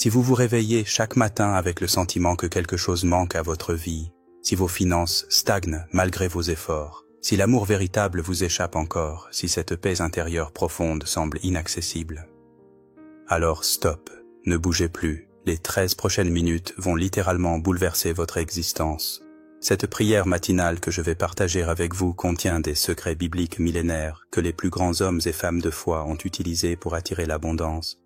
Si vous vous réveillez chaque matin avec le sentiment que quelque chose manque à votre vie, si vos finances stagnent malgré vos efforts, si l'amour véritable vous échappe encore, si cette paix intérieure profonde semble inaccessible, alors stop, ne bougez plus. Les 13 prochaines minutes vont littéralement bouleverser votre existence. Cette prière matinale que je vais partager avec vous contient des secrets bibliques millénaires que les plus grands hommes et femmes de foi ont utilisés pour attirer l'abondance,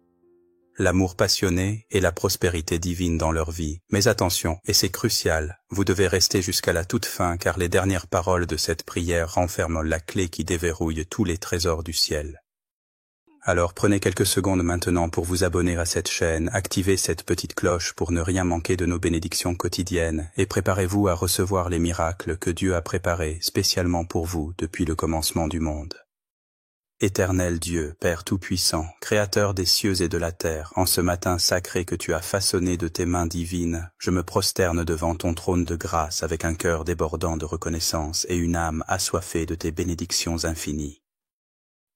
l'amour passionné et la prospérité divine dans leur vie. Mais attention, et c'est crucial, vous devez rester jusqu'à la toute fin car les dernières paroles de cette prière renferment la clé qui déverrouille tous les trésors du ciel. Alors prenez quelques secondes maintenant pour vous abonner à cette chaîne, activez cette petite cloche pour ne rien manquer de nos bénédictions quotidiennes et préparez-vous à recevoir les miracles que Dieu a préparés spécialement pour vous depuis le commencement du monde. Éternel Dieu, Père Tout-Puissant, Créateur des cieux et de la terre, en ce matin sacré que tu as façonné de tes mains divines, je me prosterne devant ton trône de grâce avec un cœur débordant de reconnaissance et une âme assoiffée de tes bénédictions infinies.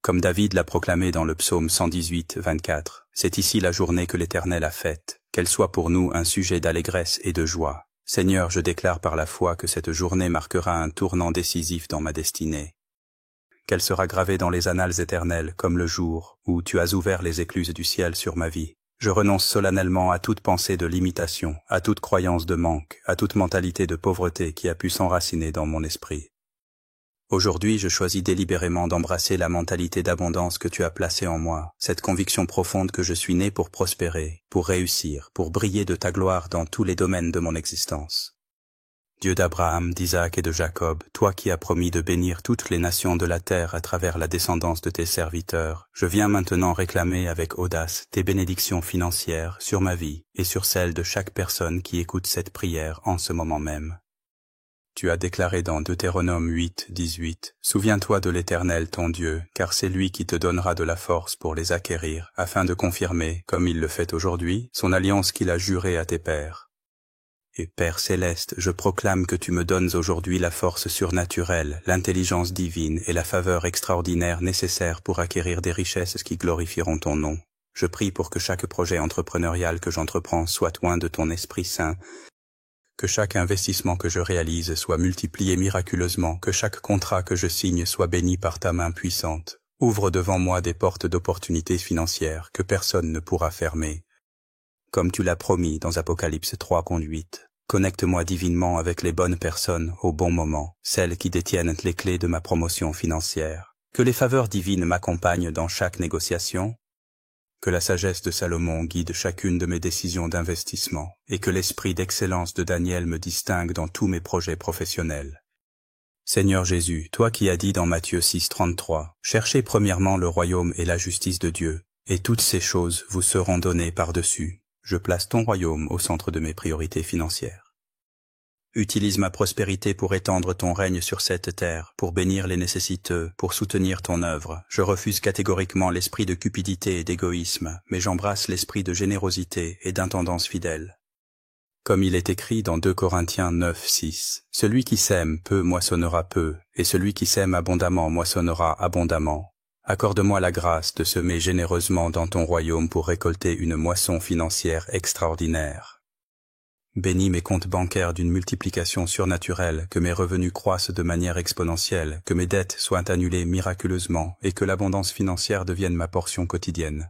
Comme David l'a proclamé dans le psaume 118, 24, c'est ici la journée que l'Éternel a faite, qu'elle soit pour nous un sujet d'allégresse et de joie. Seigneur, je déclare par la foi que cette journée marquera un tournant décisif dans ma destinée. Qu'elle sera gravée dans les annales éternelles comme le jour où tu as ouvert les écluses du ciel sur ma vie. Je renonce solennellement à toute pensée de limitation, à toute croyance de manque, à toute mentalité de pauvreté qui a pu s'enraciner dans mon esprit. Aujourd'hui, je choisis délibérément d'embrasser la mentalité d'abondance que tu as placée en moi, cette conviction profonde que je suis né pour prospérer, pour réussir, pour briller de ta gloire dans tous les domaines de mon existence. Dieu d'Abraham, d'Isaac et de Jacob, toi qui as promis de bénir toutes les nations de la terre à travers la descendance de tes serviteurs, je viens maintenant réclamer avec audace tes bénédictions financières sur ma vie et sur celle de chaque personne qui écoute cette prière en ce moment même. Tu as déclaré dans Deutéronome 8, 18, « Souviens-toi de l'Éternel ton Dieu, car c'est lui qui te donnera de la force pour les acquérir, afin de confirmer, comme il le fait aujourd'hui, son alliance qu'il a jurée à tes pères. Et Père céleste, je proclame que tu me donnes aujourd'hui la force surnaturelle, l'intelligence divine et la faveur extraordinaire nécessaires pour acquérir des richesses qui glorifieront ton nom. Je prie pour que chaque projet entrepreneurial que j'entreprends soit oint de ton Esprit Saint, que chaque investissement que je réalise soit multiplié miraculeusement, que chaque contrat que je signe soit béni par ta main puissante. Ouvre devant moi des portes d'opportunités financières que personne ne pourra fermer. Comme tu l'as promis dans Apocalypse 3, 8, connecte-moi divinement avec les bonnes personnes au bon moment, celles qui détiennent les clés de ma promotion financière. Que les faveurs divines m'accompagnent dans chaque négociation. Que la sagesse de Salomon guide chacune de mes décisions d'investissement et que l'esprit d'excellence de Daniel me distingue dans tous mes projets professionnels. Seigneur Jésus, toi qui as dit dans Matthieu 6, 33, « Cherchez premièrement le royaume et la justice de Dieu, et toutes ces choses vous seront données par-dessus. Je place ton royaume au centre de mes priorités financières. Utilise ma prospérité pour étendre ton règne sur cette terre, pour bénir les nécessiteux, pour soutenir ton œuvre. Je refuse catégoriquement l'esprit de cupidité et d'égoïsme, mais j'embrasse l'esprit de générosité et d'intendance fidèle. Comme il est écrit dans 2 Corinthiens 9, 6, « Celui qui sème peu moissonnera peu, et celui qui sème abondamment moissonnera abondamment. Accorde-moi la grâce de semer généreusement dans ton royaume pour récolter une moisson financière extraordinaire. » Bénis mes comptes bancaires d'une multiplication surnaturelle, que mes revenus croissent de manière exponentielle, que mes dettes soient annulées miraculeusement et que l'abondance financière devienne ma portion quotidienne.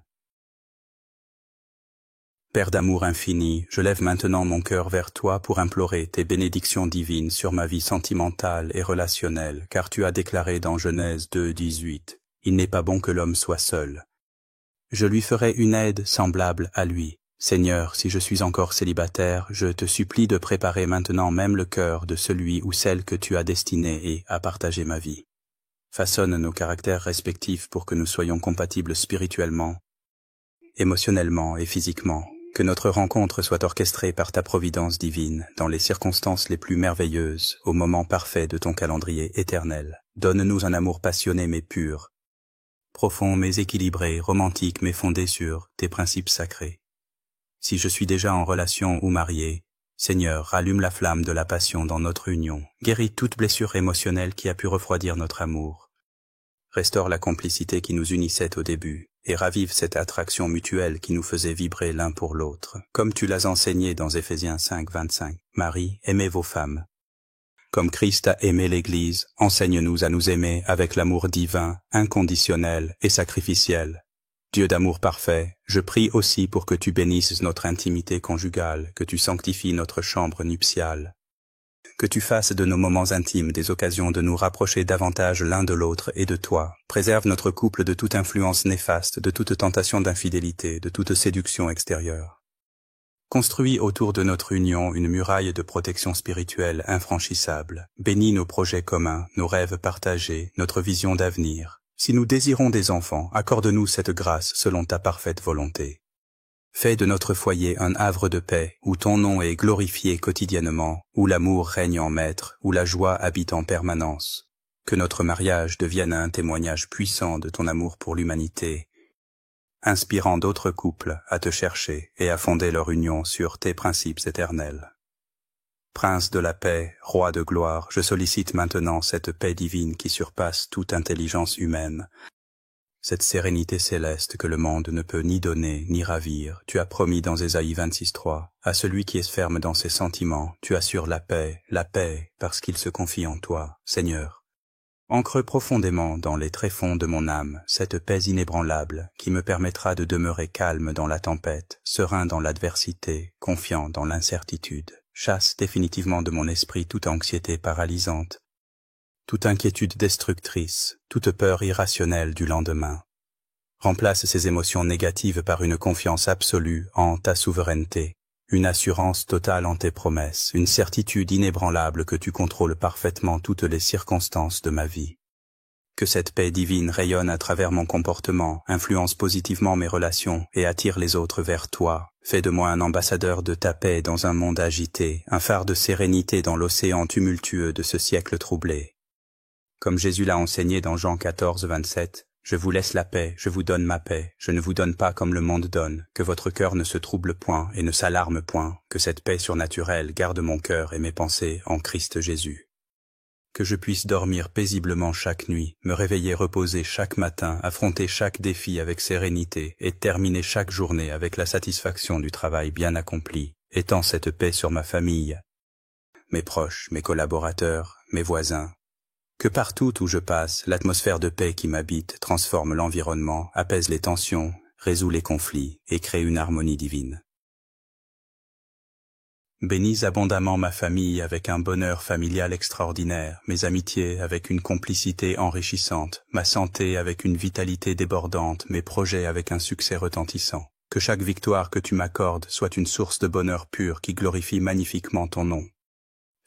Père d'amour infini, je lève maintenant mon cœur vers toi pour implorer tes bénédictions divines sur ma vie sentimentale et relationnelle, car tu as déclaré dans Genèse 2, 18, « Il n'est pas bon que l'homme soit seul. Je lui ferai une aide semblable à lui. » Seigneur, si je suis encore célibataire, je te supplie de préparer maintenant même le cœur de celui ou celle que tu as destiné et à partager ma vie. Façonne nos caractères respectifs pour que nous soyons compatibles spirituellement, émotionnellement et physiquement. Que notre rencontre soit orchestrée par ta providence divine, dans les circonstances les plus merveilleuses, au moment parfait de ton calendrier éternel. Donne-nous un amour passionné mais pur, profond mais équilibré, romantique mais fondé sur tes principes sacrés. Si je suis déjà en relation ou marié, Seigneur, rallume la flamme de la passion dans notre union. Guéris toute blessure émotionnelle qui a pu refroidir notre amour. Restaure la complicité qui nous unissait au début, et ravive cette attraction mutuelle qui nous faisait vibrer l'un pour l'autre, comme tu l'as enseigné dans Éphésiens 5, 25. Marie, aimez vos femmes. Comme Christ a aimé l'Église, enseigne-nous à nous aimer avec l'amour divin, inconditionnel et sacrificiel. Dieu d'amour parfait, je prie aussi pour que tu bénisses notre intimité conjugale, que tu sanctifies notre chambre nuptiale, que tu fasses de nos moments intimes des occasions de nous rapprocher davantage l'un de l'autre et de toi. Préserve notre couple de toute influence néfaste, de toute tentation d'infidélité, de toute séduction extérieure. Construis autour de notre union une muraille de protection spirituelle infranchissable. Bénis nos projets communs, nos rêves partagés, notre vision d'avenir. Si nous désirons des enfants, accorde-nous cette grâce selon ta parfaite volonté. Fais de notre foyer un havre de paix, où ton nom est glorifié quotidiennement, où l'amour règne en maître, où la joie habite en permanence. Que notre mariage devienne un témoignage puissant de ton amour pour l'humanité, inspirant d'autres couples à te chercher et à fonder leur union sur tes principes éternels. Prince de la paix, roi de gloire, je sollicite maintenant cette paix divine qui surpasse toute intelligence humaine, cette sérénité céleste que le monde ne peut ni donner ni ravir. Tu as promis dans Ésaïe 26.3, à celui qui est ferme dans ses sentiments, tu assures la paix, parce qu'il se confie en toi, Seigneur. Ancre profondément dans les tréfonds de mon âme cette paix inébranlable qui me permettra de demeurer calme dans la tempête, serein dans l'adversité, confiant dans l'incertitude. Chasse définitivement de mon esprit toute anxiété paralysante, toute inquiétude destructrice, toute peur irrationnelle du lendemain. Remplace ces émotions négatives par une confiance absolue en ta souveraineté, une assurance totale en tes promesses, une certitude inébranlable que tu contrôles parfaitement toutes les circonstances de ma vie. Que cette paix divine rayonne à travers mon comportement, influence positivement mes relations et attire les autres vers toi. Fais de moi un ambassadeur de ta paix dans un monde agité, un phare de sérénité dans l'océan tumultueux de ce siècle troublé. Comme Jésus l'a enseigné dans Jean 14, 27, « Je vous laisse la paix, je vous donne ma paix, je ne vous donne pas comme le monde donne, que votre cœur ne se trouble point et ne s'alarme point, que cette paix surnaturelle garde mon cœur et mes pensées en Christ Jésus. » Que je puisse dormir paisiblement chaque nuit, me réveiller reposé chaque matin, affronter chaque défi avec sérénité et terminer chaque journée avec la satisfaction du travail bien accompli, étends cette paix sur ma famille, mes proches, mes collaborateurs, mes voisins. Que partout où je passe, l'atmosphère de paix qui m'habite transforme l'environnement, apaise les tensions, résout les conflits et crée une harmonie divine. Bénis abondamment ma famille avec un bonheur familial extraordinaire, mes amitiés avec une complicité enrichissante, ma santé avec une vitalité débordante, mes projets avec un succès retentissant. Que chaque victoire que tu m'accordes soit une source de bonheur pur qui glorifie magnifiquement ton nom.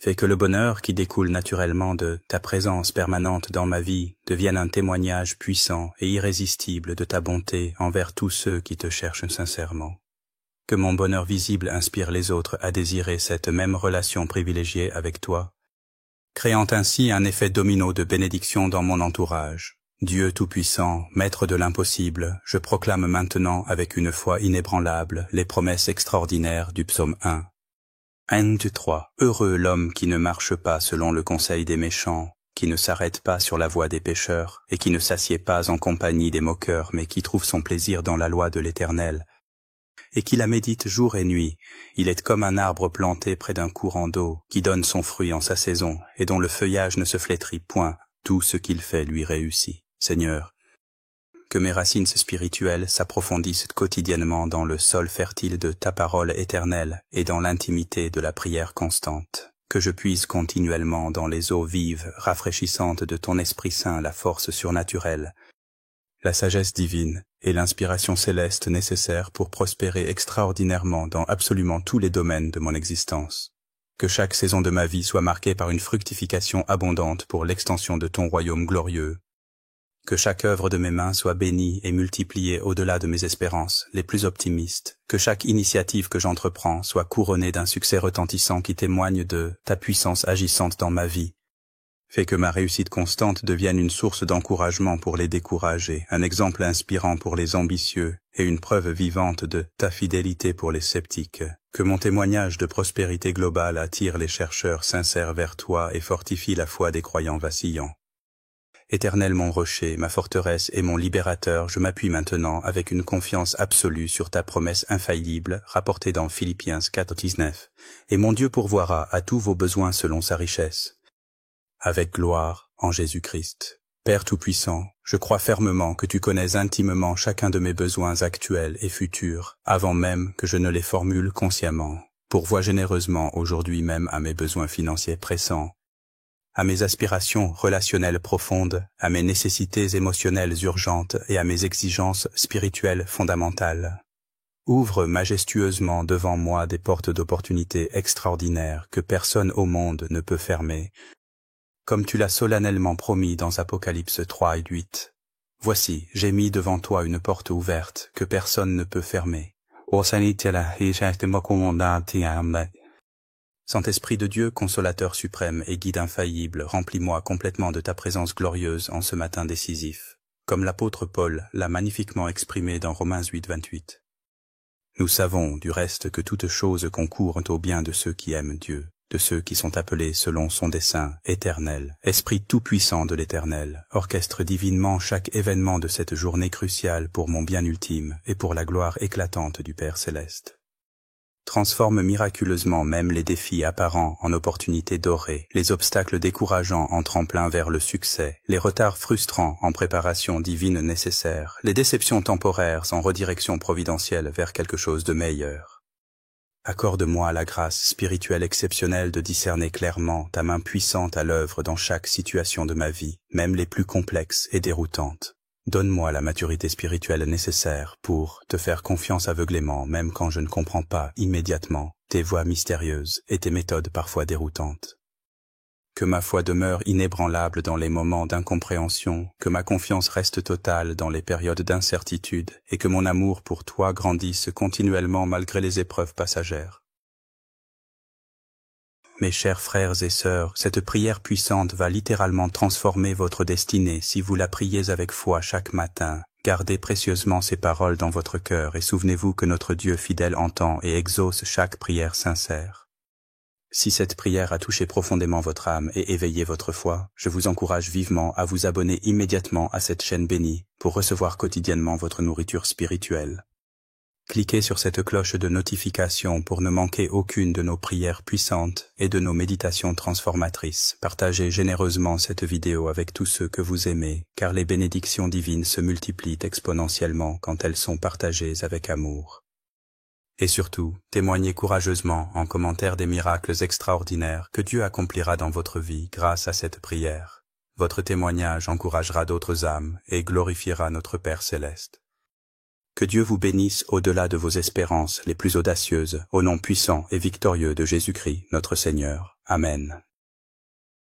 Fais que le bonheur qui découle naturellement de ta présence permanente dans ma vie devienne un témoignage puissant et irrésistible de ta bonté envers tous ceux qui te cherchent sincèrement. Que mon bonheur visible inspire les autres à désirer cette même relation privilégiée avec toi, créant ainsi un effet domino de bénédiction dans mon entourage. Dieu Tout-Puissant, Maître de l'impossible, je proclame maintenant avec une foi inébranlable les promesses extraordinaires du psaume 1. 1-3. Heureux l'homme qui ne marche pas selon le conseil des méchants, qui ne s'arrête pas sur la voie des pécheurs, et qui ne s'assied pas en compagnie des moqueurs, mais qui trouve son plaisir dans la loi de l'Éternel, et qui la médite jour et nuit. Il est comme un arbre planté près d'un courant d'eau, qui donne son fruit en sa saison, et dont le feuillage ne se flétrit point. Tout ce qu'il fait lui réussit. Seigneur, que mes racines spirituelles s'approfondissent quotidiennement dans le sol fertile de ta parole éternelle et dans l'intimité de la prière constante. Que je puise continuellement dans les eaux vives, rafraîchissantes de ton Esprit Saint la force surnaturelle, la sagesse divine et l'inspiration céleste nécessaires pour prospérer extraordinairement dans absolument tous les domaines de mon existence. Que chaque saison de ma vie soit marquée par une fructification abondante pour l'extension de ton royaume glorieux. Que chaque œuvre de mes mains soit bénie et multipliée au-delà de mes espérances les plus optimistes. Que chaque initiative que j'entreprends soit couronnée d'un succès retentissant qui témoigne de ta puissance agissante dans ma vie. Fais que ma réussite constante devienne une source d'encouragement pour les découragés, un exemple inspirant pour les ambitieux et une preuve vivante de ta fidélité pour les sceptiques. Que mon témoignage de prospérité globale attire les chercheurs sincères vers toi et fortifie la foi des croyants vacillants. Éternel mon rocher, ma forteresse et mon libérateur, je m'appuie maintenant avec une confiance absolue sur ta promesse infaillible, rapportée dans Philippiens 4:19. Et mon Dieu pourvoira à tous vos besoins selon sa richesse, avec gloire en Jésus-Christ. Père Tout-Puissant, je crois fermement que tu connais intimement chacun de mes besoins actuels et futurs, avant même que je ne les formule consciemment. Pourvois généreusement aujourd'hui même à mes besoins financiers pressants, à mes aspirations relationnelles profondes, à mes nécessités émotionnelles urgentes et à mes exigences spirituelles fondamentales. Ouvre majestueusement devant moi des portes d'opportunités extraordinaires que personne au monde ne peut fermer, comme tu l'as solennellement promis dans Apocalypse 3:8. Voici, j'ai mis devant toi une porte ouverte que personne ne peut fermer. Saint-Esprit de Dieu, consolateur suprême et guide infaillible, remplis-moi complètement de ta présence glorieuse en ce matin décisif, comme l'apôtre Paul l'a magnifiquement exprimé dans Romains 8:28. Nous savons, du reste, que toutes choses concourent au bien de ceux qui aiment Dieu, de ceux qui sont appelés selon son dessein éternel. Esprit tout-puissant de l'Éternel, orchestre divinement chaque événement de cette journée cruciale pour mon bien ultime et pour la gloire éclatante du Père céleste. Transforme miraculeusement même les défis apparents en opportunités dorées, les obstacles décourageants en tremplin vers le succès, les retards frustrants en préparation divine nécessaire, les déceptions temporaires en redirection providentielle vers quelque chose de meilleur. Accorde-moi la grâce spirituelle exceptionnelle de discerner clairement ta main puissante à l'œuvre dans chaque situation de ma vie, même les plus complexes et déroutantes. Donne-moi la maturité spirituelle nécessaire pour te faire confiance aveuglément, même quand je ne comprends pas immédiatement tes voies mystérieuses et tes méthodes parfois déroutantes. Que ma foi demeure inébranlable dans les moments d'incompréhension, que ma confiance reste totale dans les périodes d'incertitude et que mon amour pour toi grandisse continuellement malgré les épreuves passagères. Mes chers frères et sœurs, cette prière puissante va littéralement transformer votre destinée si vous la priez avec foi chaque matin. Gardez précieusement ces paroles dans votre cœur et souvenez-vous que notre Dieu fidèle entend et exauce chaque prière sincère. Si cette prière a touché profondément votre âme et éveillé votre foi, je vous encourage vivement à vous abonner immédiatement à cette chaîne bénie pour recevoir quotidiennement votre nourriture spirituelle. Cliquez sur cette cloche de notification pour ne manquer aucune de nos prières puissantes et de nos méditations transformatrices. Partagez généreusement cette vidéo avec tous ceux que vous aimez, car les bénédictions divines se multiplient exponentiellement quand elles sont partagées avec amour. Et surtout, témoignez courageusement en commentaire des miracles extraordinaires que Dieu accomplira dans votre vie grâce à cette prière. Votre témoignage encouragera d'autres âmes et glorifiera notre Père céleste. Que Dieu vous bénisse au-delà de vos espérances les plus audacieuses, au nom puissant et victorieux de Jésus-Christ, notre Seigneur. Amen.